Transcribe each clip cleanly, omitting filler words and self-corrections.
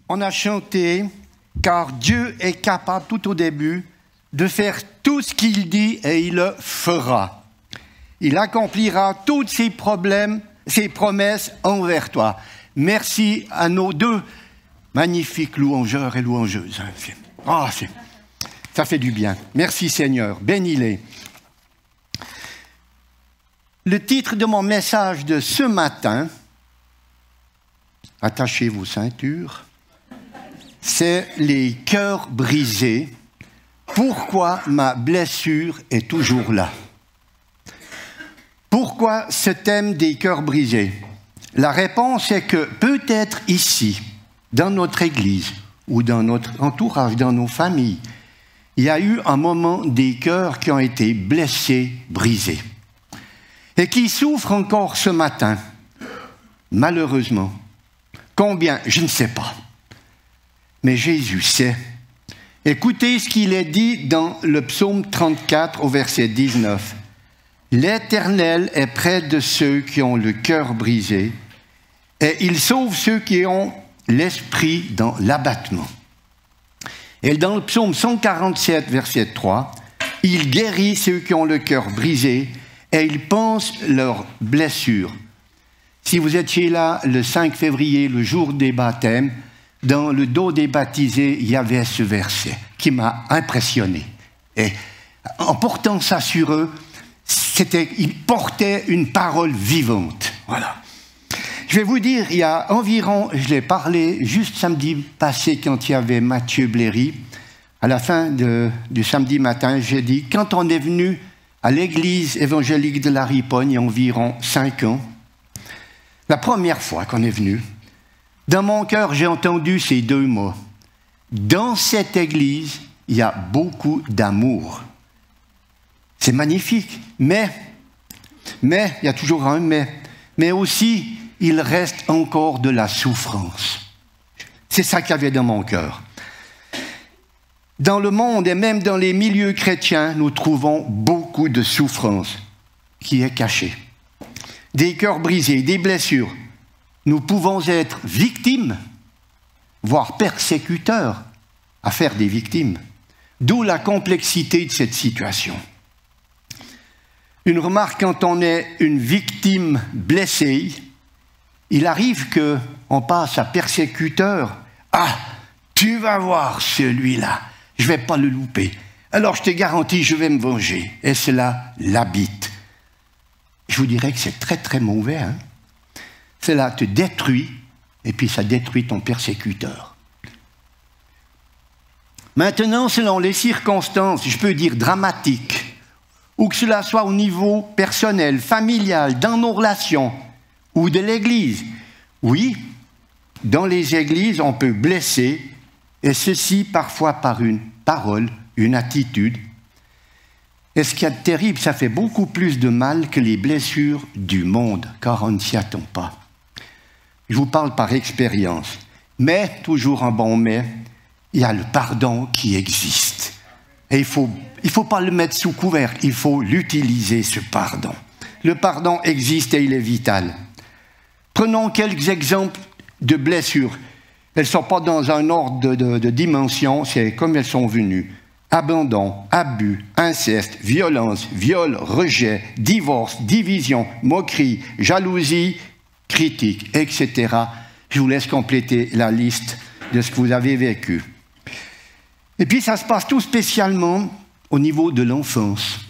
on a chanté « Car Dieu est capable tout au début de faire tout ce qu'il dit et il le fera. Il accomplira toutes ses promesses envers toi. » Merci à nos deux magnifiques louangeurs et louangeuses. Ça fait du bien. Merci Seigneur, bénis-les. Le titre de mon message de ce matin, attachez vos ceintures, c'est « Les cœurs brisés. Pourquoi ma blessure est toujours là ?» Pourquoi ce thème des cœurs brisés? La réponse est que peut-être ici, dans notre Église, ou dans notre entourage, dans nos familles, il y a eu un moment des cœurs qui ont été blessés, brisés, et qui souffrent encore ce matin, malheureusement. Combien? Je ne sais pas. Mais Jésus sait. Écoutez ce qu'il est dit dans le psaume 34 au verset 19. « L'Éternel est près de ceux qui ont le cœur brisé, et il sauve ceux qui ont l'esprit dans l'abattement. » Et dans le psaume 147, verset 3, « Il guérit ceux qui ont le cœur brisé, et il pense leurs blessures. » Si vous étiez là le 5 février, le jour des baptêmes, dans le dos des baptisés, il y avait ce verset qui m'a impressionné. Et en portant ça sur eux, ils portaient une parole vivante. Voilà. Je vais vous dire, il y a environ, je l'ai parlé juste samedi passé quand il y avait Mathieu Bléry, à la fin du samedi matin, j'ai dit, quand on est venu à l'église évangélique de la Riponne, il y a environ 5 ans, la première fois qu'on est venu, dans mon cœur, j'ai entendu ces deux mots. Dans cette église, il y a beaucoup d'amour. C'est magnifique, mais, il y a toujours un mais aussi, il reste encore de la souffrance. C'est ça qu'il y avait dans mon cœur. Dans le monde et même dans les milieux chrétiens, nous trouvons beaucoup de souffrance qui est cachée. Des cœurs brisés, des blessures. Nous pouvons être victimes, voire persécuteurs, à faire des victimes. D'où la complexité de cette situation. Une remarque, quand on est une victime blessée, il arrive qu'on passe à persécuteur. Ah, tu vas voir celui-là, je ne vais pas le louper. Alors je te garantis, je vais me venger. Et cela l'habite. Je vous dirais que c'est très très mauvais. Cela te détruit, et puis ça détruit ton persécuteur. Maintenant, selon les circonstances, je peux dire dramatiques, ou que cela soit au niveau personnel, familial, dans nos relations, ou de l'Église. Oui, dans les églises, on peut blesser, et ceci parfois par une parole, une attitude. Et ce qui est terrible, ça fait beaucoup plus de mal que les blessures du monde, car on ne s'y attend pas. Je vous parle par expérience. Mais, toujours un bon mais, il y a le pardon qui existe. Et il faut pas le mettre sous couvert, il faut l'utiliser, ce pardon. Le pardon existe et il est vital. Prenons quelques exemples de blessures. Elles ne sont pas dans un ordre de dimension, c'est comme elles sont venues. Abandon, abus, inceste, violence, viol, rejet, divorce, division, moquerie, jalousie, critique, etc. Je vous laisse compléter la liste de ce que vous avez vécu. Et puis ça se passe tout spécialement au niveau de l'enfance,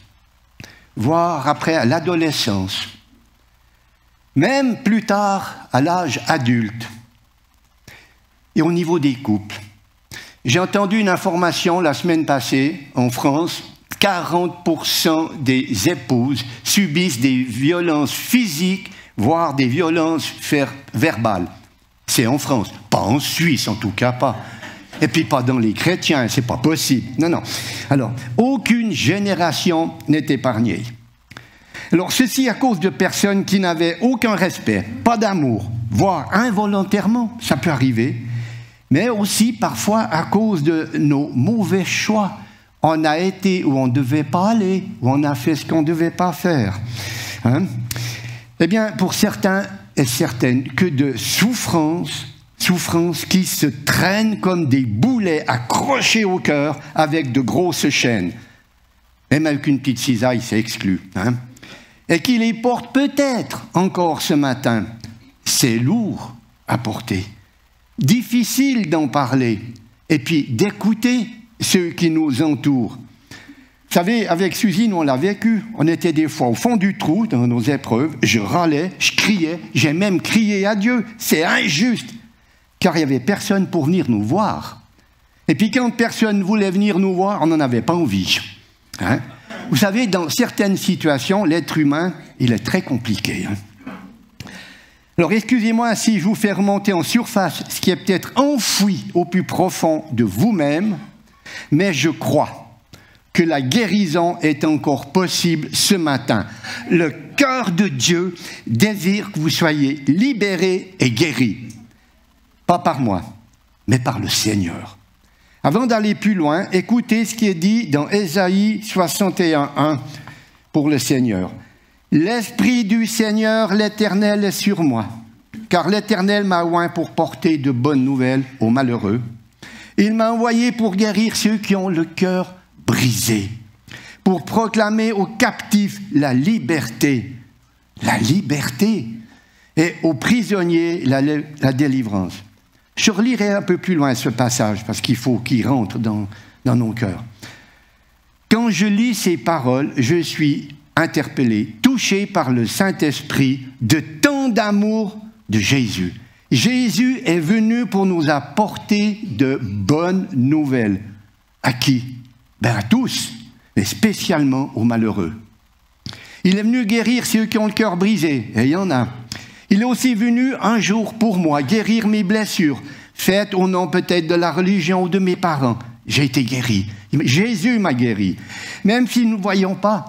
voire après l'adolescence, même plus tard à l'âge adulte, et au niveau des couples. J'ai entendu une information la semaine passée, en France, 40% des épouses subissent des violences physiques, voire des violences verbales. C'est en France, pas en Suisse en tout cas pas. Et puis pas dans les chrétiens, c'est pas possible. Non. Alors, aucune génération n'est épargnée. Alors, ceci à cause de personnes qui n'avaient aucun respect, pas d'amour, voire involontairement, ça peut arriver, mais aussi parfois à cause de nos mauvais choix. On a été où on ne devait pas aller, où on a fait ce qu'on ne devait pas faire. Eh bien, pour certains et certaines, que de souffrance souffrances qui se traînent comme des boulets accrochés au cœur avec de grosses chaînes. Même avec une petite cisaille, c'est exclu. Hein? Et qui les porte peut-être encore ce matin. C'est lourd à porter. Difficile d'en parler. Et puis d'écouter ceux qui nous entourent. Vous savez, avec Suzy, nous on l'a vécu. On était des fois au fond du trou dans nos épreuves. Je râlais, je criais, j'ai même crié à Dieu. C'est injuste. Car il n'y avait personne pour venir nous voir. Et puis quand personne voulait venir nous voir, on n'en avait pas envie. Hein? Vous savez, dans certaines situations, l'être humain, il est très compliqué. Hein? Alors excusez-moi si je vous fais remonter en surface ce qui est peut-être enfoui au plus profond de vous-même, mais je crois que la guérison est encore possible ce matin. Le cœur de Dieu désire que vous soyez libérés et guéris. Pas par moi, mais par le Seigneur. Avant d'aller plus loin, écoutez ce qui est dit dans Ésaïe 61:1 pour le Seigneur. « L'Esprit du Seigneur, l'Éternel, est sur moi, car l'Éternel m'a oint pour porter de bonnes nouvelles aux malheureux. Il m'a envoyé pour guérir ceux qui ont le cœur brisé, pour proclamer aux captifs la liberté, et aux prisonniers la délivrance. » Je relirai un peu plus loin ce passage, parce qu'il faut qu'il rentre dans nos cœurs. Quand je lis ces paroles, je suis interpellé, touché par le Saint-Esprit de tant d'amour de Jésus. Jésus est venu pour nous apporter de bonnes nouvelles. À qui? À tous, mais spécialement aux malheureux. Il est venu guérir ceux qui ont le cœur brisé, et il y en a. Il est aussi venu un jour pour moi guérir mes blessures, faites au nom peut-être de la religion ou de mes parents. J'ai été guéri. Jésus m'a guéri. Même si nous ne voyons pas,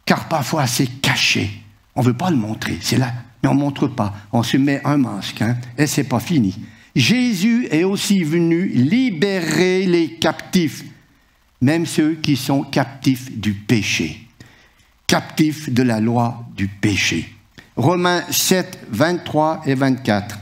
car parfois c'est caché. On ne veut pas le montrer, c'est là, mais on ne montre pas. On se met un masque, hein, et ce n'est pas fini. Jésus est aussi venu libérer les captifs, même ceux qui sont captifs du péché, captifs de la loi du péché. Romains 7, 23 et 24.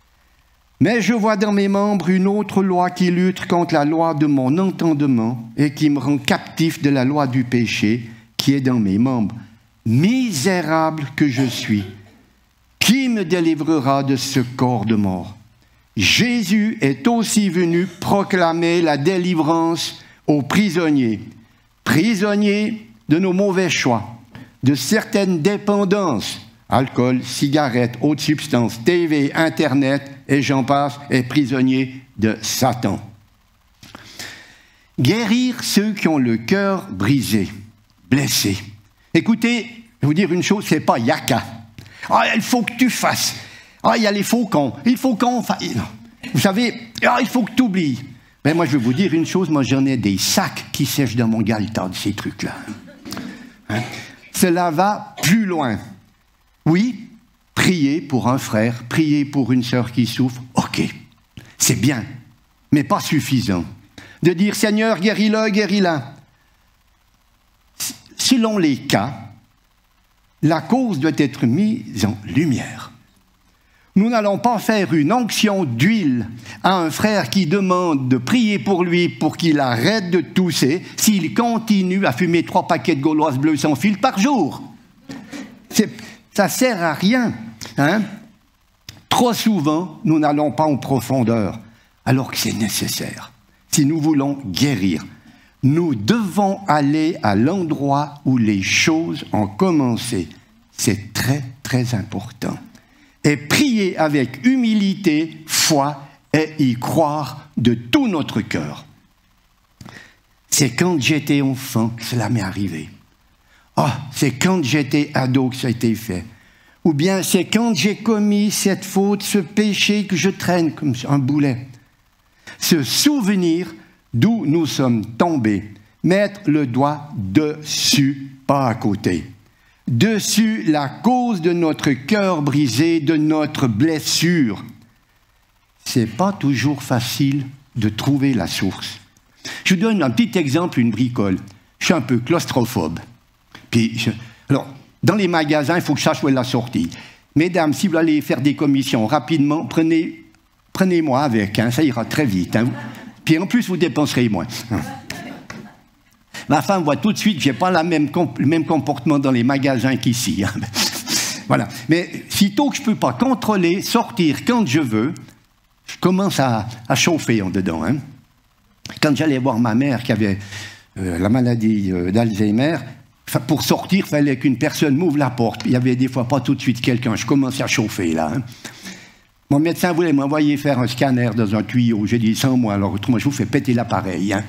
« Mais je vois dans mes membres une autre loi qui lutte contre la loi de mon entendement et qui me rend captif de la loi du péché qui est dans mes membres. Misérable que je suis, qui me délivrera de ce corps de mort? » Jésus est aussi venu proclamer la délivrance aux prisonniers, prisonniers de nos mauvais choix, de certaines dépendances, alcool, cigarettes, autres substances, TV, Internet, et j'en passe, et prisonniers de Satan. Guérir ceux qui ont le cœur brisé, blessé. Écoutez, je vais vous dire une chose, c'est pas yaka. Ah, il faut que tu fasses. Ah, il y a les faucons. Il faut qu'on fasse. Vous savez, ah, il faut que tu oublies. Mais moi, je vais vous dire une chose, moi j'en ai des sacs qui sèchent dans mon galetas de ces trucs-là. Hein? Cela va plus loin. Oui, prier pour un frère, prier pour une sœur qui souffre, ok, c'est bien, mais pas suffisant. De dire, Seigneur, guéris-le, guéris-la. Selon les cas, la cause doit être mise en lumière. Nous n'allons pas faire une onction d'huile à un frère qui demande de prier pour lui pour qu'il arrête de tousser s'il continue à fumer 3 paquets de gauloises bleues sans fil par jour. Ça ne sert à rien. Hein? Trop souvent, nous n'allons pas en profondeur, alors que c'est nécessaire. Si nous voulons guérir, nous devons aller à l'endroit où les choses ont commencé. C'est très, très important. Et prier avec humilité, foi et y croire de tout notre cœur. C'est quand j'étais enfant que cela m'est arrivé. Ah, c'est quand j'étais ado que ça a été fait. Ou bien c'est quand j'ai commis cette faute, ce péché que je traîne comme un boulet. Se souvenir d'où nous sommes tombés. Mettre le doigt dessus, pas à côté. Dessus la cause de notre cœur brisé, de notre blessure. C'est pas toujours facile de trouver la source. Je vous donne un petit exemple, une bricole. Je suis un peu claustrophobe. Alors, dans les magasins, il faut que je sache où est la sortie. Mesdames, si vous allez faire des commissions rapidement, prenez prenez-moi avec, hein, ça ira très vite. Hein. Puis en plus, vous dépenserez moins. Ma femme voit tout de suite que je n'ai pas le même comportement dans les magasins qu'ici. Hein. Voilà. Mais sitôt que je ne peux pas contrôler, sortir quand je veux, je commence à chauffer en dedans. Hein. Quand j'allais voir ma mère qui avait la maladie d'Alzheimer, pour sortir, il fallait qu'une personne m'ouvre la porte. Il n'y avait des fois pas tout de suite quelqu'un. Je commençais à chauffer là. Hein. Mon médecin voulait m'envoyer faire un scanner dans un tuyau. J'ai dit, sans moi, alors autrement je vous fais péter l'appareil. Hein.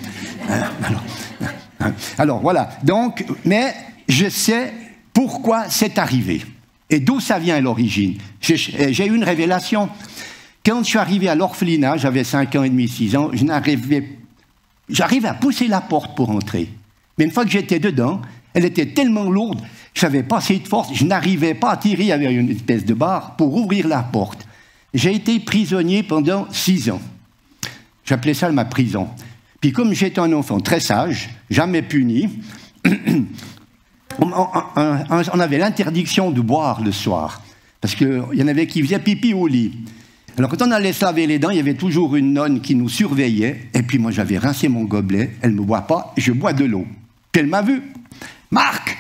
Alors voilà. Donc, mais je sais pourquoi c'est arrivé. Et d'où ça vient à l'origine. J'ai eu une révélation. Quand je suis arrivé à l'orphelinat, j'avais 5 ans et demi, 6 ans, j'arrivais à pousser la porte pour entrer. Mais une fois que j'étais dedans, elle était tellement lourde, je n'avais pas assez de force, je n'arrivais pas à tirer avec une espèce de barre pour ouvrir la porte. J'ai été prisonnier pendant 6 ans. J'appelais ça ma prison. Puis comme j'étais un enfant très sage, jamais puni, on avait l'interdiction de boire le soir. Parce qu'il y en avait qui faisaient pipi au lit. Alors quand on allait se laver les dents, il y avait toujours une nonne qui nous surveillait. Et puis moi j'avais rincé mon gobelet, elle ne me boit pas, je bois de l'eau. Puis elle m'a vu. « Marc,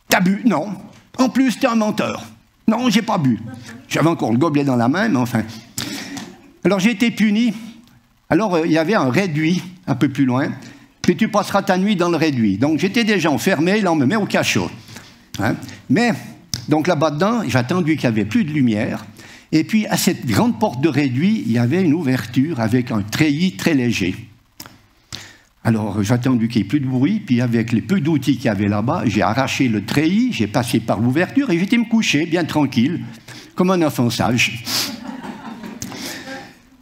t'as bu ?» « Non. En plus, t'es un menteur. »« Non, j'ai pas bu. » J'avais encore le gobelet dans la main, mais enfin. Alors j'ai été puni. Alors il y avait un réduit un peu plus loin. Puis tu passeras ta nuit dans le réduit. Donc j'étais déjà enfermé, là on me met au cachot. Hein? Mais, donc là-bas dedans, j'ai attendu qu'il n'y avait plus de lumière. Et puis à cette grande porte de réduit, il y avait une ouverture avec un treillis très léger. Alors j'ai attendu qu'il n'y ait plus de bruit, puis avec les peu d'outils qu'il y avait là-bas, j'ai arraché le treillis, j'ai passé par l'ouverture et j'étais me coucher, bien tranquille, comme un enfant sage.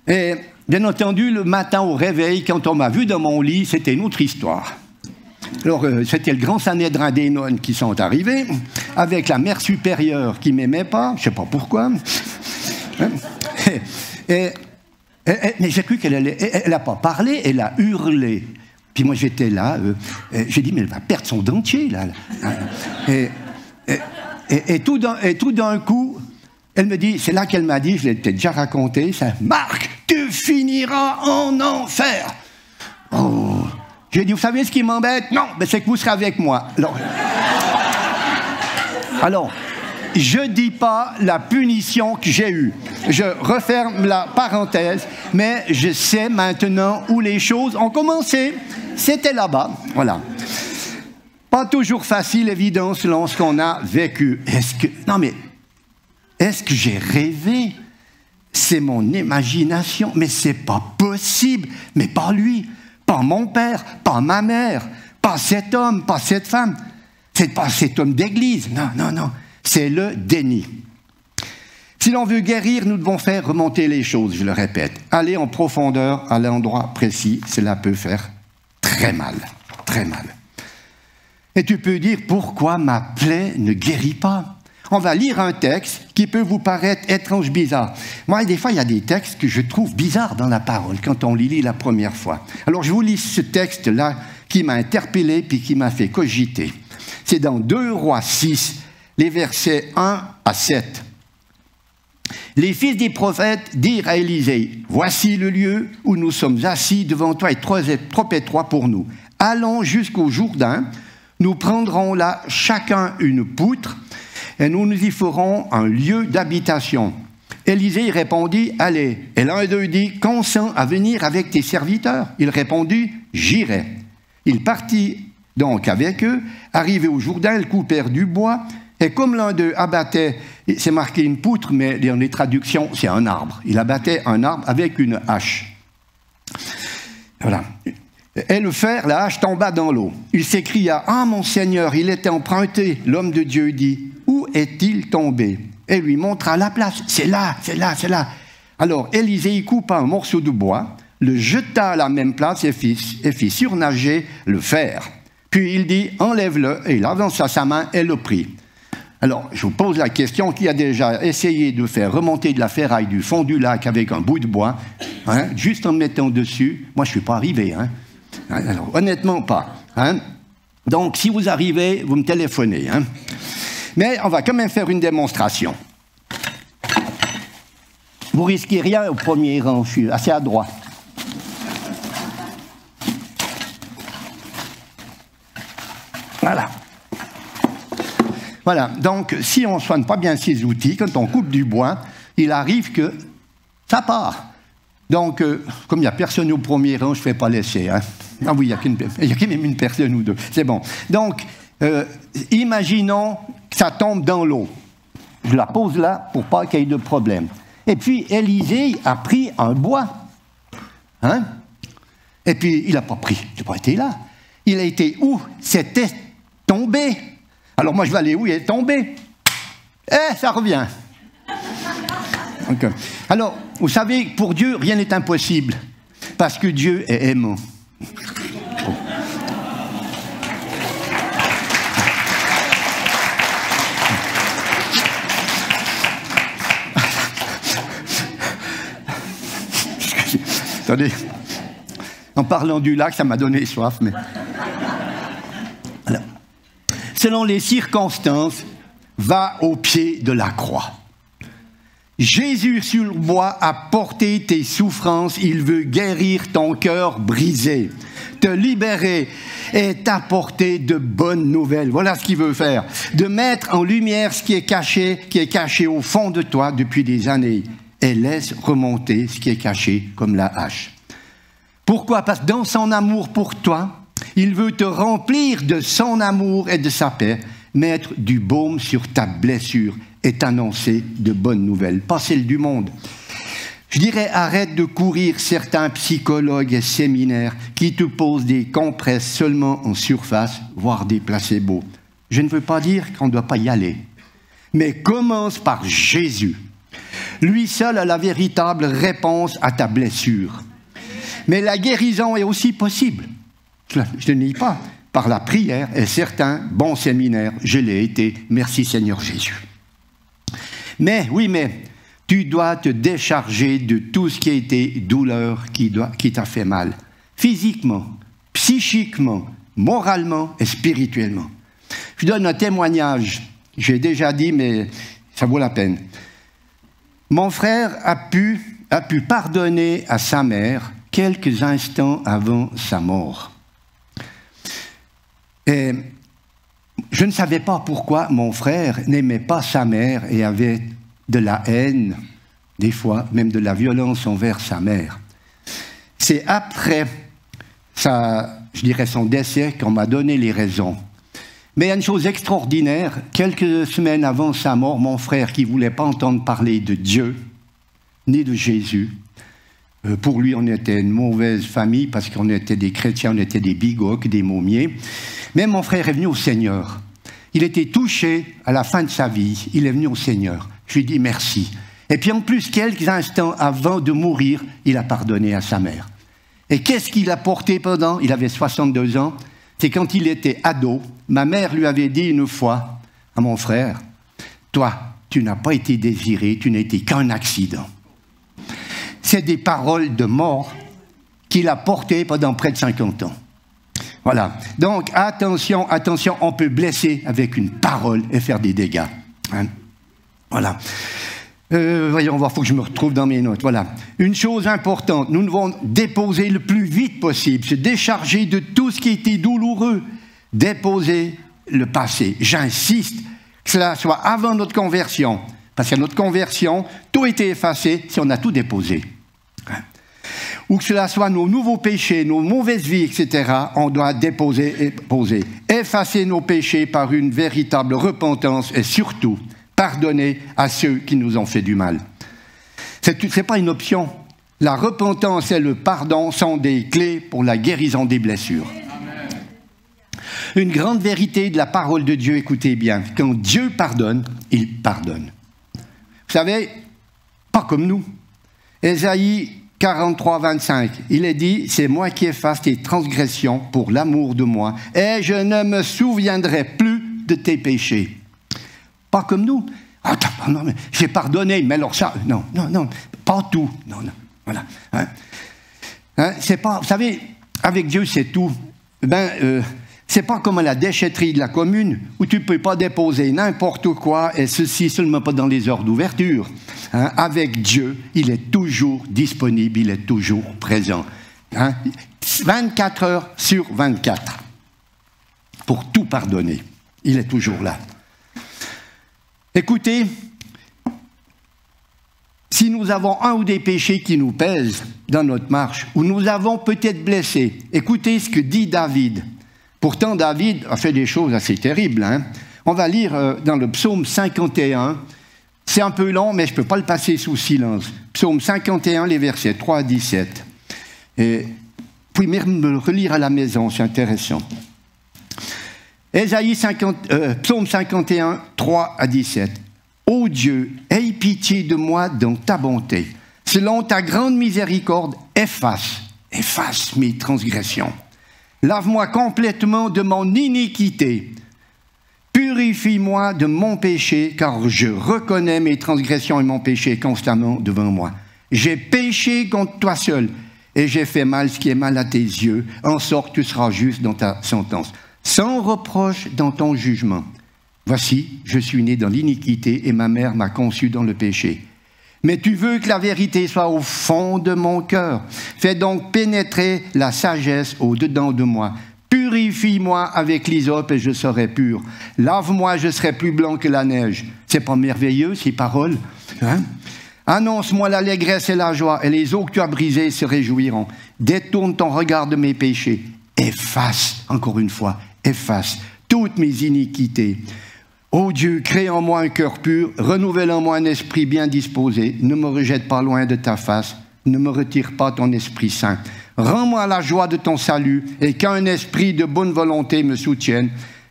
Et bien entendu, le matin au réveil, quand on m'a vu dans mon lit, c'était une autre histoire. Alors, c'était le grand Sanhédrin des nonnes qui sont arrivés, avec la mère supérieure qui ne m'aimait pas, je ne sais pas pourquoi. Mais j'ai cru qu'elle n'a pas parlé, elle a hurlé. Puis moi, j'étais là, j'ai dit, mais elle va perdre son dentier, là. Et tout d'un coup, elle me dit, c'est là qu'elle m'a dit, je l'ai peut-être déjà raconté, ça, « Marc, tu finiras en enfer !» Oh. J'ai dit, vous savez ce qui m'embête? Non, mais c'est que vous serez avec moi. Alors, je ne dis pas la punition que j'ai eue. Je referme la parenthèse, mais je sais maintenant où les choses ont commencé. C'était là-bas, voilà. Pas toujours facile, évidemment, selon ce qu'on a vécu. Est-ce que j'ai rêvé? C'est mon imagination, mais c'est pas possible. Mais pas lui, pas mon père, pas ma mère, pas cet homme, pas cette femme. C'est pas cet homme d'église. Non. C'est le déni. Si l'on veut guérir, nous devons faire remonter les choses, je le répète. Aller en profondeur à l'endroit précis, cela peut faire très mal, très mal. Et tu peux dire, pourquoi ma plaie ne guérit pas? On va lire un texte qui peut vous paraître étrange, bizarre. Moi, des fois, il y a des textes que je trouve bizarres dans la parole, quand on les lit la première fois. Alors, je vous lis ce texte-là qui m'a interpellé puis qui m'a fait cogiter. C'est dans 2 Rois 6, les versets 1 à 7. Les fils des prophètes dirent à Élisée, « Voici le lieu où nous sommes assis devant toi est trop étroit pour nous. Allons jusqu'au Jourdain, nous prendrons là chacun une poutre, et nous y ferons un lieu d'habitation. » Élisée répondit, « Allez. » Et l'un d'eux dit, « Consens à venir avec tes serviteurs. » Il répondit, « J'irai. » Il partit donc avec eux. Arrivé au Jourdain, ils coupèrent du bois, et comme l'un d'eux abattait, c'est marqué une poutre, mais dans les traductions, c'est un arbre. Il abattait un arbre avec une hache. Voilà. Et le fer, la hache, tomba dans l'eau. Il s'écria, « Ah, mon Seigneur, il était emprunté. » L'homme de Dieu dit, « Où est-il tombé ?» Et lui montra la place. « C'est là, c'est là, c'est là. » Alors Élisée coupa un morceau de bois, le jeta à la même place et fit surnager le fer. Puis il dit, « Enlève-le. » Et il avança sa main et le prit. Alors, je vous pose la question, qui a déjà essayé de faire remonter de la ferraille du fond du lac avec un bout de bois, hein, juste en me mettant dessus? Moi, je ne suis pas arrivé. Hein. Alors, honnêtement, pas. Hein. Donc, si vous arrivez, vous me téléphonez. Hein. Mais on va quand même faire une démonstration. Vous risquez rien au premier rang, je suis assez adroit. Voilà. Voilà, donc si on ne soigne pas bien ces outils, quand on coupe du bois, il arrive que ça part. Donc, comme il n'y a personne au premier rang, je ne fais pas l'essai. Hein. Ah oui, il y a quand même une personne ou deux. C'est bon. Donc, imaginons que ça tombe dans l'eau. Je la pose là pour pas qu'il y ait de problème. Et puis, Élisée a pris un bois. Hein? Et puis, il n'a pas pris. Il n'a pas été là. Il a été où? C'était tombé. Alors, moi, je vais aller où il est tombé. Ça revient. Okay. Alors, vous savez, pour Dieu, rien n'est impossible. Parce que Dieu est aimant. Attendez, en parlant du lac, ça m'a donné soif, mais... Alors, selon les circonstances, va au pied de la croix. Jésus sur le bois a porté tes souffrances, il veut guérir ton cœur brisé, te libérer et t'apporter de bonnes nouvelles. Voilà ce qu'il veut faire, de mettre en lumière ce qui est caché au fond de toi depuis des années. Et laisse remonter ce qui est caché comme la hache. Pourquoi? Parce que dans son amour pour toi, il veut te remplir de son amour et de sa paix, mettre du baume sur ta blessure et t'annoncer de bonnes nouvelles, pas celles du monde. Je dirais, arrête de courir certains psychologues et séminaires qui te posent des compresses seulement en surface, voire des placebos. Je ne veux pas dire qu'on ne doit pas y aller, mais commence par Jésus. Lui seul a la véritable réponse à ta blessure. Mais la guérison est aussi possible, je ne nie pas, par la prière et certains bons séminaires, je l'ai été, merci Seigneur Jésus. Mais, oui, mais, tu dois te décharger de tout ce qui a été douleur qui t'a fait mal, physiquement, psychiquement, moralement et spirituellement. Je donne un témoignage, j'ai déjà dit, mais ça vaut la peine. Mon frère a pu pardonner à sa mère quelques instants avant sa mort. Et je ne savais pas pourquoi mon frère n'aimait pas sa mère et avait de la haine, des fois même de la violence envers sa mère. C'est après son décès qu'on m'a donné les raisons. Mais il y a une chose extraordinaire, quelques semaines avant sa mort, mon frère qui ne voulait pas entendre parler de Dieu, ni de Jésus, pour lui on était une mauvaise famille parce qu'on était des chrétiens, on était des bigocs, des momiers, mais mon frère est venu au Seigneur. Il était touché à la fin de sa vie, il est venu au Seigneur. Je lui ai dit merci. Et puis en plus, quelques instants avant de mourir, il a pardonné à sa mère. Et qu'est-ce qu'il a porté pendant? Il avait 62 ans. C'est quand il était ado, ma mère lui avait dit une fois à mon frère, « Toi, tu n'as pas été désiré, tu n'as été qu'un accident. » C'est des paroles de mort qu'il a portées pendant près de 50 ans. Voilà. Donc, attention, attention, on peut blesser avec une parole et faire des dégâts. Hein? Voilà. Voyons voir, il faut que je me retrouve dans mes notes. Voilà. Une chose importante, nous devons déposer le plus vite possible, se décharger de tout ce qui était douloureux, déposer le passé. J'insiste que cela soit avant notre conversion, parce qu'à notre conversion, tout était effacé si on a tout déposé. Ou que cela soit nos nouveaux péchés, nos mauvaises vies, etc., on doit déposer et poser. Effacer nos péchés par une véritable repentance et surtout, pardonner à ceux qui nous ont fait du mal. Ce n'est pas une option. La repentance et le pardon sont des clés pour la guérison des blessures. Amen. Une grande vérité de la parole de Dieu, écoutez bien, quand Dieu pardonne, il pardonne. Vous savez, pas comme nous. Ésaïe 43, 25, il est dit, c'est moi qui efface tes transgressions pour l'amour de moi, et je ne me souviendrai plus de tes péchés. Pas comme nous. Ah, non, mais j'ai pardonné, mais alors ça, non, pas tout. Non, voilà. Hein, c'est pas, vous savez, avec Dieu, c'est tout. C'est pas comme à la déchetterie de la commune où tu ne peux pas déposer n'importe quoi et ceci seulement pas dans les heures d'ouverture. Hein? Avec Dieu, il est toujours disponible, il est toujours présent. Hein? 24 heures sur 24 pour tout pardonner. Il est toujours là. Écoutez, si nous avons un ou des péchés qui nous pèsent dans notre marche, ou nous avons peut-être blessé, écoutez ce que dit David. Pourtant, David a fait des choses assez terribles. Hein? On va lire dans le psaume 51. C'est un peu long, mais je ne peux pas le passer sous silence. Psaume 51, les versets 3 à 17. Et vous pouvez même me le relire à la maison, c'est intéressant. Psaume 51, 3 à 17. Ô Dieu, aie pitié de moi dans ta bonté. Selon ta grande miséricorde, efface mes transgressions. Lave-moi complètement de mon iniquité. Purifie-moi de mon péché, car je reconnais mes transgressions et mon péché constamment devant moi. J'ai péché contre toi seul, et j'ai fait mal ce qui est mal à tes yeux, en sorte que tu seras juste dans ta sentence. Sans reproche dans ton jugement. Voici, je suis né dans l'iniquité, et ma mère m'a conçu dans le péché. Mais tu veux que la vérité soit au fond de mon cœur. Fais donc pénétrer la sagesse au-dedans de moi. Purifie-moi avec l'hysope et je serai pur. Lave-moi, je serai plus blanc que la neige. C'est pas merveilleux, ces paroles, hein? Annonce-moi l'allégresse et la joie, et les eaux que tu as brisées se réjouiront. Détourne ton regard de mes péchés. Efface, encore une fois, efface toutes mes iniquités. Ô Dieu, crée en moi un cœur pur, renouvelle en moi un esprit bien disposé. Ne me rejette pas loin de ta face, ne me retire pas ton Esprit Saint. Rends-moi la joie de ton salut et qu'un esprit de bonne volonté me soutienne.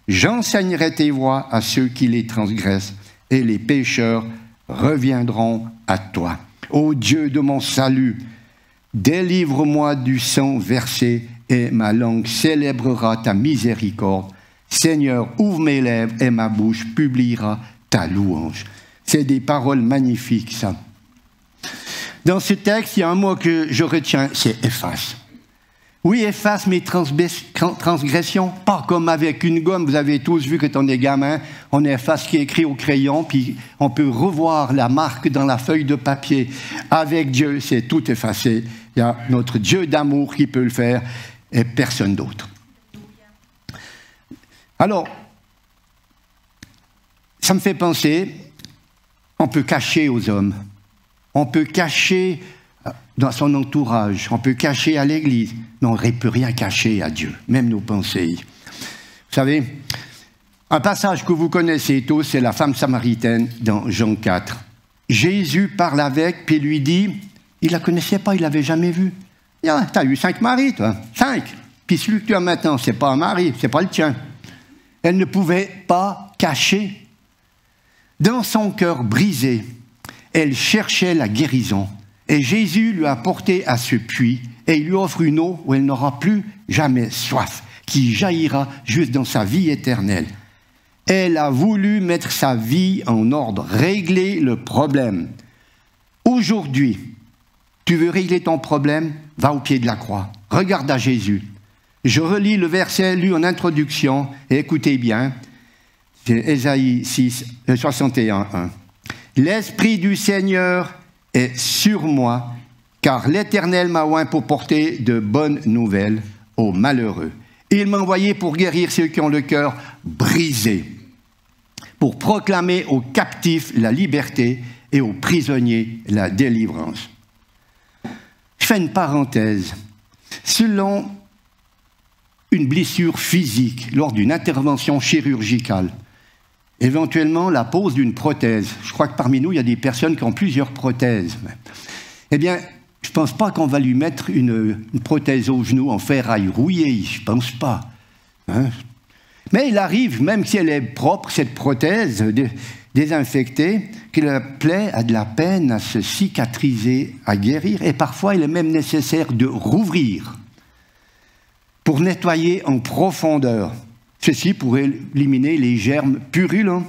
J'enseignerai tes voies à ceux qui les transgressent et les pécheurs reviendront à toi. Ô Dieu de mon salut, délivre-moi du sang versé et ma langue célébrera ta miséricorde. Seigneur, ouvre mes lèvres et ma bouche publiera ta louange. C'est des paroles magnifiques, ça. Dans ce texte, il y a un mot que je retiens, c'est efface. Oui, efface mes transgressions, pas comme avec une gomme. Vous avez tous vu que quand on est gamin, on efface ce qui est écrit au crayon, puis on peut revoir la marque dans la feuille de papier. Avec Dieu, c'est tout effacé. Il y a notre Dieu d'amour qui peut le faire et personne d'autre. Alors, ça me fait penser, on peut cacher aux hommes, on peut cacher dans son entourage, on peut cacher à l'église, mais on ne peut rien cacher à Dieu, même nos pensées. Vous savez, un passage que vous connaissez tous, c'est la femme samaritaine dans Jean 4. Jésus parle avec, puis lui dit, il ne la connaissait pas, il ne l'avait jamais vue. Tu as eu 5 maris, toi, 5. Puis celui que tu as maintenant, ce n'est pas un mari, ce n'est pas le tien. Elle ne pouvait pas cacher. Dans son cœur brisé, elle cherchait la guérison. Et Jésus lui a porté à ce puits et il lui offre une eau où elle n'aura plus jamais soif, qui jaillira juste dans sa vie éternelle. Elle a voulu mettre sa vie en ordre, régler le problème. Aujourd'hui, tu veux régler ton problème? Va au pied de la croix. Regarde à Jésus. Je relis le verset lu en introduction, et écoutez bien, c'est Ésaïe 61, 1. L'Esprit du Seigneur est sur moi, car l'Éternel m'a oint pour porter de bonnes nouvelles aux malheureux. Il m'a envoyé pour guérir ceux qui ont le cœur brisé, pour proclamer aux captifs la liberté et aux prisonniers la délivrance. Je fais une parenthèse. Selon une blessure physique lors d'une intervention chirurgicale, éventuellement la pose d'une prothèse. Je crois que parmi nous, il y a des personnes qui ont plusieurs prothèses. Eh bien, je ne pense pas qu'on va lui mettre une prothèse au genou en ferraille rouillée, je ne pense pas. Hein? Mais il arrive, même si elle est propre, cette prothèse désinfectée, que la plaie a de la peine à se cicatriser, à guérir, et parfois il est même nécessaire de rouvrir pour nettoyer en profondeur. Ceci pour éliminer les germes purulents.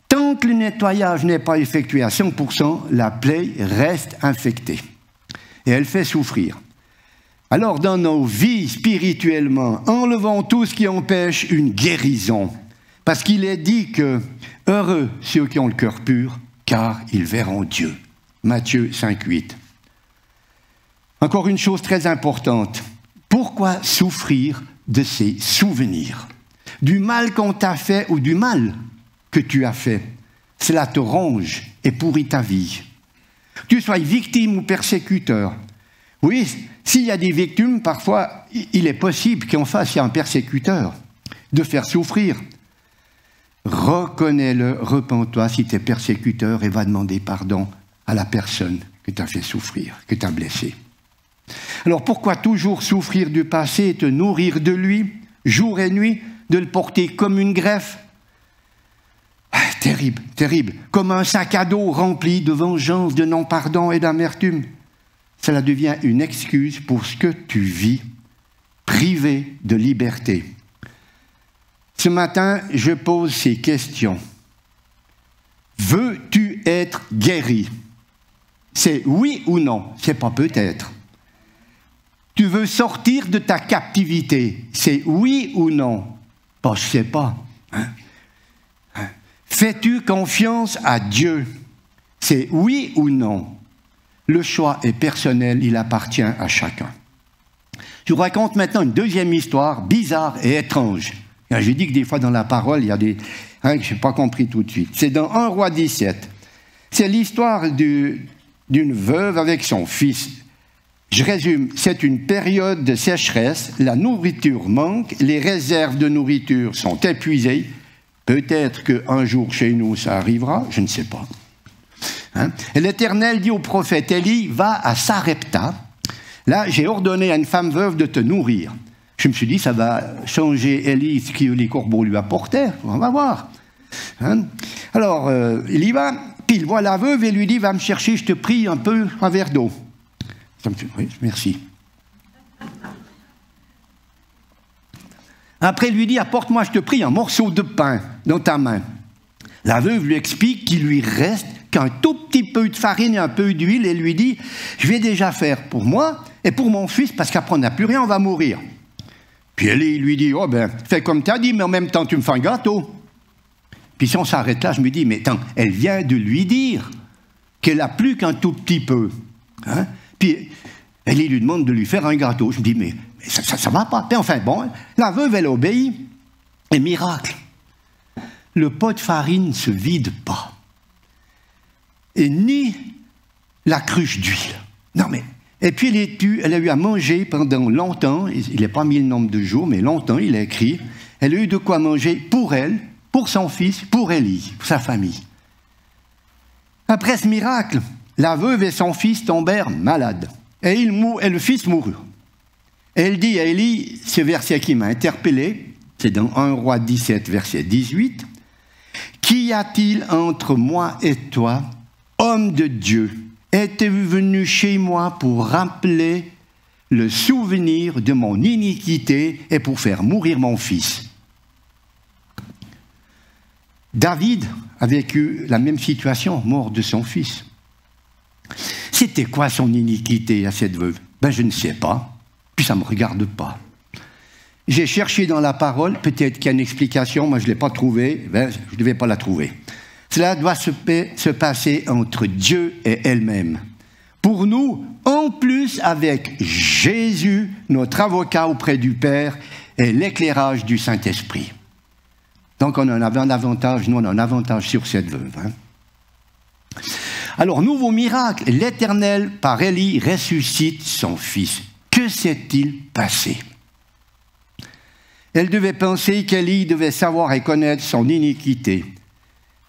Tant que le nettoyage n'est pas effectué à 100%, la plaie reste infectée et elle fait souffrir. Alors dans nos vies spirituellement, enlevons tout ce qui empêche une guérison. Parce qu'il est dit que heureux ceux qui ont le cœur pur, car ils verront Dieu. Matthieu 5,8. Encore une chose très importante. Pourquoi souffrir de ces souvenirs? Du mal qu'on t'a fait ou du mal que tu as fait. Cela te ronge et pourrit ta vie. Tu sois victime ou persécuteur. Oui, s'il y a des victimes, parfois, il est possible qu'en face, il y a un persécuteur, de faire souffrir. Reconnais-le, repens-toi si tu es persécuteur et va demander pardon à la personne que tu as fait souffrir, que tu as blessé. Alors pourquoi toujours souffrir du passé et te nourrir de lui, jour et nuit, de le porter comme une greffe? Terrible, terrible, comme un sac à dos rempli de vengeance, de non-pardon et d'amertume. Cela devient une excuse pour ce que tu vis, privé de liberté. Ce matin, je pose ces questions. Veux-tu être guéri? C'est oui ou non? C'est pas peut-être. Tu veux sortir de ta captivité? C'est oui ou non? Pas, je sais pas. Fais-tu confiance à Dieu? C'est oui ou non? Le choix est personnel, il appartient à chacun. Je vous raconte maintenant une deuxième histoire bizarre et étrange. J'ai dit que des fois dans la parole, il y a des que je n'ai pas compris tout de suite. C'est dans 1 Roi 17. C'est l'histoire d'une veuve avec son fils. Je résume, c'est une période de sécheresse, la nourriture manque, les réserves de nourriture sont épuisées. Peut-être qu'un jour chez nous ça arrivera, je ne sais pas. Et l'Éternel dit au prophète Élie, va à Sarepta. Là, j'ai ordonné à une femme veuve de te nourrir. Je me suis dit, ça va changer Élie ce que les corbeaux lui apportaient. On va voir. Alors, il y va, puis il voit la veuve et lui dit, va me chercher, je te prie, un peu, un verre d'eau. Oui, merci. Après, il lui dit, apporte-moi, je te prie, un morceau de pain dans ta main. La veuve lui explique qu'il lui reste qu'un tout petit peu de farine et un peu d'huile et lui dit, je vais déjà faire pour moi et pour mon fils, parce qu'après on n'a plus rien, on va mourir. Puis Élie lui dit, oh ben, fais comme tu as dit, mais en même temps tu me fais un gâteau. Puis si on s'arrête là, je me dis, mais attends, elle vient de lui dire qu'elle n'a plus qu'un tout petit peu. Puis Élie lui demande de lui faire un gâteau. Je me dis, mais ça va pas. Puis enfin bon, la veuve, elle obéit. Et miracle, le pot de farine ne se vide pas. Et ni la cruche d'huile. Non mais, et puis elle a eu à manger pendant longtemps, il n'a pas mis le nombre de jours, mais longtemps, il a écrit, elle a eu de quoi manger pour elle, pour son fils, pour Élie, pour sa famille. Après ce miracle, la veuve et son fils tombèrent malades, et le fils mourut. Et elle dit à Élie, ce verset qui m'a interpellé, c'est dans 1 Roi 17, verset 18, « Qu'y a-t-il entre moi et toi, homme de Dieu, es-tu venu chez moi pour rappeler le souvenir de mon iniquité et pour faire mourir mon fils ?» David a vécu la même situation, mort de son fils. C'était quoi son iniquité à cette veuve? Ben je ne sais pas, puis ça ne me regarde pas. J'ai cherché dans la parole, peut-être qu'il y a une explication, moi je ne l'ai pas trouvée, ben, je ne devais pas la trouver. Cela doit se passer entre Dieu et elle-même. Pour nous, en plus avec Jésus, notre avocat auprès du Père, et l'éclairage du Saint-Esprit. Donc on en avait un avantage, nous on a un avantage sur cette veuve. Alors, nouveau miracle, l'Éternel, par Élie, ressuscite son fils. Que s'est-il passé? Elle devait penser qu'Élie devait savoir et connaître son iniquité.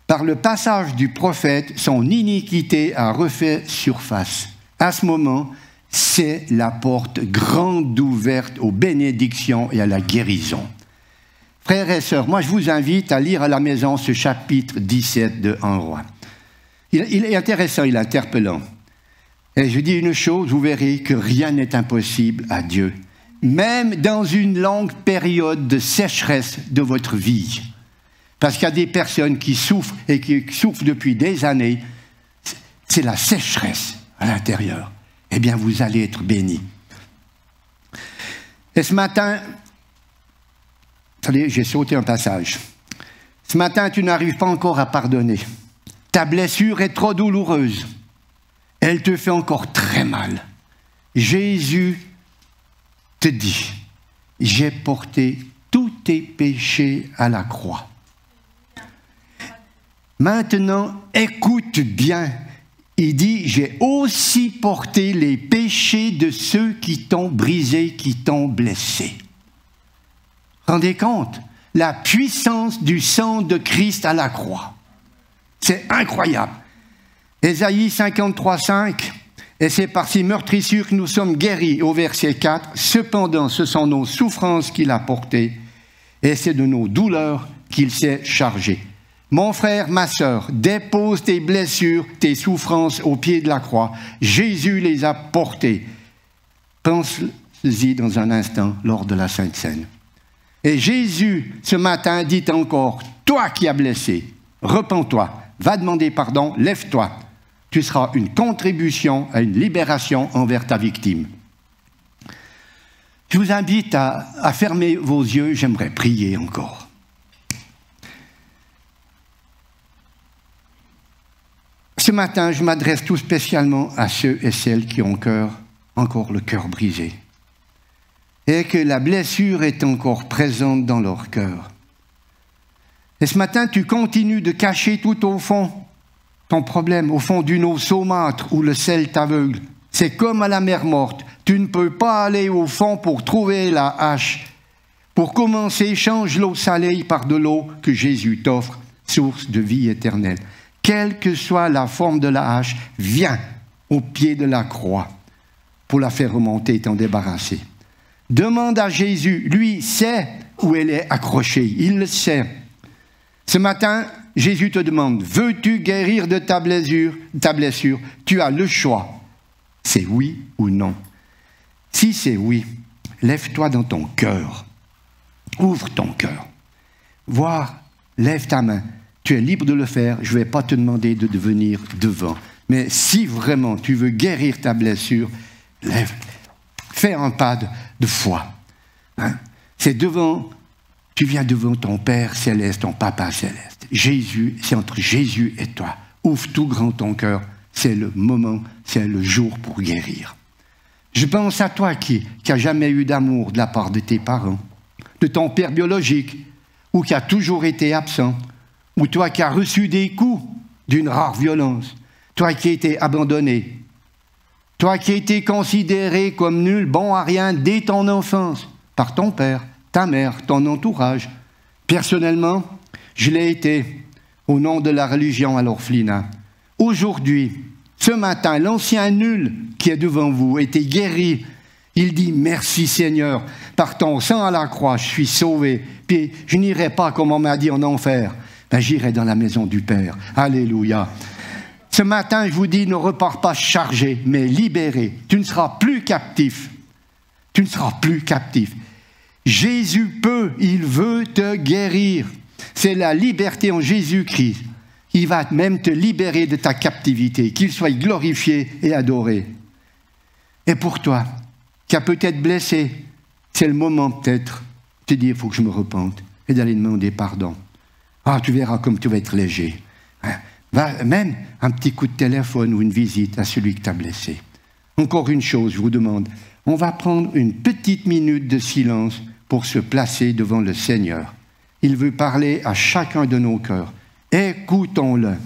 Par le passage du prophète, son iniquité a refait surface. À ce moment, c'est la porte grande ouverte aux bénédictions et à la guérison. Frères et sœurs, moi je vous invite à lire à la maison ce chapitre 17 de 1 Roi. Il est intéressant, il est interpellant. Et je dis une chose, vous verrez que rien n'est impossible à Dieu. Même dans une longue période de sécheresse de votre vie. Parce qu'il y a des personnes qui souffrent et qui souffrent depuis des années. C'est la sécheresse à l'intérieur. Eh bien, vous allez être bénis. Et ce matin, attendez, j'ai sauté un passage. Ce matin, tu n'arrives pas encore à pardonner. Ta blessure est trop douloureuse. Elle te fait encore très mal. Jésus te dit, j'ai porté tous tes péchés à la croix. Maintenant, écoute bien. Il dit, j'ai aussi porté les péchés de ceux qui t'ont brisé, qui t'ont blessé. Rendez compte, la puissance du sang de Christ à la croix. C'est incroyable. Ésaïe 53, 5, et c'est par ces meurtrissures que nous sommes guéris, au verset 4. Cependant, ce sont nos souffrances qu'il a portées, et c'est de nos douleurs qu'il s'est chargé. Mon frère, ma sœur, dépose tes blessures, tes souffrances au pied de la croix. Jésus les a portées. Pense-y dans un instant lors de la Sainte Seine. Et Jésus, ce matin, dit encore, toi qui as blessé, repens-toi, va demander pardon, lève-toi. Tu seras une contribution à une libération envers ta victime. Je vous invite à fermer vos yeux, j'aimerais prier encore. Ce matin, je m'adresse tout spécialement à ceux et celles qui ont encore le cœur brisé. Et que la blessure est encore présente dans leur cœur. Et ce matin, tu continues de cacher tout au fond ton problème, au fond d'une eau saumâtre où le sel t'aveugle. C'est comme à la mer morte. Tu ne peux pas aller au fond pour trouver la hache. Pour commencer, change l'eau salée par de l'eau que Jésus t'offre, source de vie éternelle. Quelle que soit la forme de la hache, viens au pied de la croix pour la faire remonter et t'en débarrasser. Demande à Jésus, lui sait où elle est accrochée, il le sait. Ce matin, Jésus te demande, veux-tu guérir de ta blessure? Tu as le choix, c'est oui ou non. Si c'est oui, lève-toi dans ton cœur, ouvre ton cœur, lève ta main. Tu es libre de le faire, je ne vais pas te demander de venir devant. Mais si vraiment tu veux guérir ta blessure, lève, fais un pas de foi. Hein? C'est devant, tu viens devant ton Père céleste, ton Papa céleste. Jésus, c'est entre Jésus et toi. Ouvre tout grand ton cœur, c'est le moment, c'est le jour pour guérir. Je pense à toi qui n'a jamais eu d'amour de la part de tes parents, de ton père biologique, ou qui a toujours été absent, ou toi qui as reçu des coups d'une rare violence, toi qui as été abandonné, toi qui as été considéré comme nul, bon à rien dès ton enfance, par ton père, ta mère, ton entourage. Personnellement, je l'ai été au nom de la religion à l'orphelinat. Aujourd'hui, ce matin, l'ancien nul qui est devant vous était guéri. Il dit « Merci Seigneur, par ton sang à la croix, je suis sauvé. Puis je n'irai pas, comme on m'a dit, en enfer. Ben, j'irai dans la maison du Père. Alléluia. » Ce matin, je vous dis, ne repars pas chargé, mais libéré. Tu ne seras plus captif. Tu ne seras plus captif. Jésus peut, il veut te guérir. C'est la liberté en Jésus-Christ. Il va même te libérer de ta captivité, qu'il soit glorifié et adoré. Et pour toi, qui as peut-être blessé, c'est le moment peut-être de te dire, il faut que je me repente, et d'aller demander pardon. Ah, tu verras comme tu vas être léger. Va, même un petit coup de téléphone ou une visite à celui que tu as blessé. Encore une chose, je vous demande, on va prendre une petite minute de silence pour se placer devant le Seigneur. Il veut parler à chacun de nos cœurs. Écoutons-le.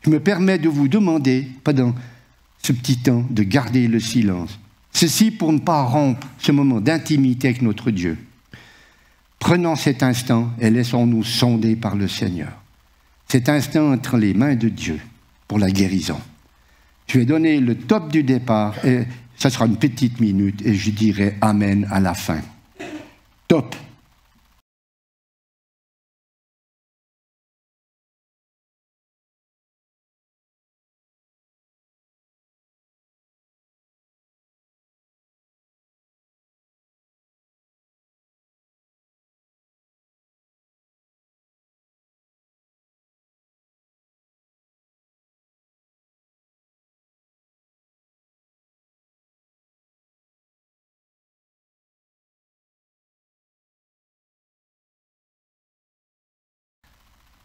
Je me permets de vous demander, pendant ce petit temps, de garder le silence. Ceci pour ne pas rompre ce moment d'intimité avec notre Dieu. Prenons cet instant et laissons-nous sonder par le Seigneur. Cet instant entre les mains de Dieu pour la guérison. Je vais donner le top du départ et ça sera une petite minute et je dirai Amen à la fin. Top.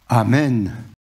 Amen.